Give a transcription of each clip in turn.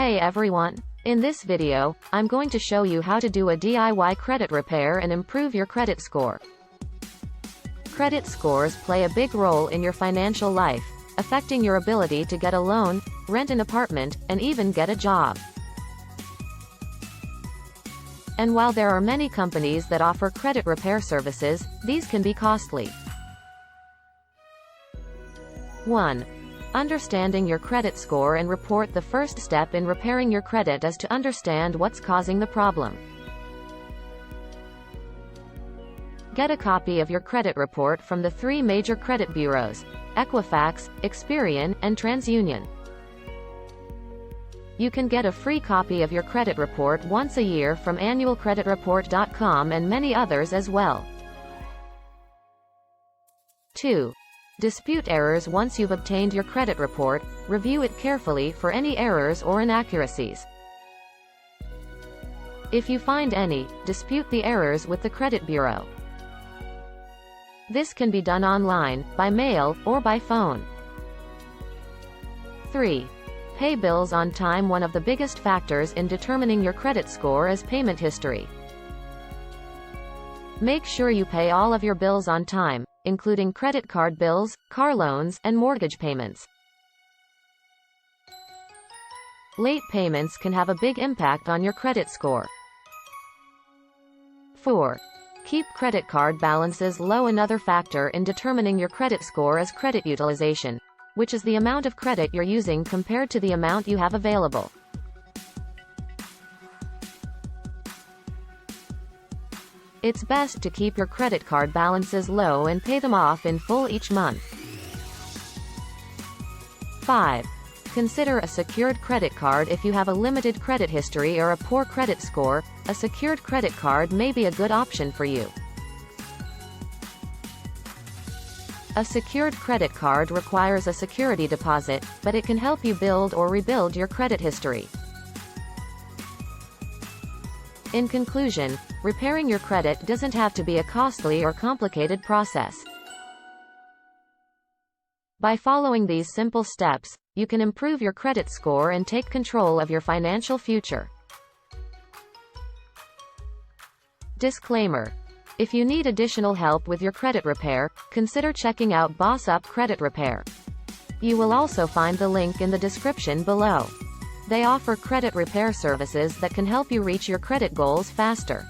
Hey everyone! In this video, I'm going to show you how to do a DIY credit repair and improve your credit score. Credit scores play a big role in your financial life, affecting your ability to get a loan, rent an apartment, and even get a job. And while there are many companies that offer credit repair services, these can be costly. 1. Understanding your credit score and report. The first step in repairing your credit is to understand what's causing the problem. Get a copy of your credit report from the 3 major credit bureaus: Equifax, Experian, and TransUnion. You can get a free copy of your credit report once a year from annualcreditreport.com and many others as well. 2. Dispute errors. Once you've obtained your credit report, review it carefully for any errors or inaccuracies. If you find any, dispute the errors with the credit bureau. This can be done online, by mail, or by phone. 3. Pay bills on time. One of the biggest factors in determining your credit score is payment history. Make sure you pay all of your bills on time, including credit card bills, car loans, and mortgage payments. Late payments can have a big impact on your credit score. 4. Keep credit card balances low. Another factor in determining your credit score is credit utilization, which is the amount of credit you're using compared to the amount you have available. It's best to keep your credit card balances low and pay them off in full each month. 5. Consider a secured credit card. If you have a limited credit history or a poor credit score, a secured credit card may be a good option for you. A secured credit card requires a security deposit, but it can help you build or rebuild your credit history. In conclusion, repairing your credit doesn't have to be a costly or complicated process. By following these simple steps, you can improve your credit score and take control of your financial future. Disclaimer: if you need additional help with your credit repair, consider checking out Boss Up Credit Repair. You will also find the link in the description below. They offer credit repair services that can help you reach your credit goals faster.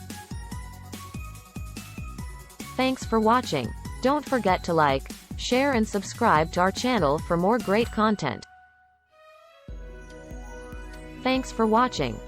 Thanks for watching. Don't forget to like, share and subscribe to our channel for more great content. Thanks for watching.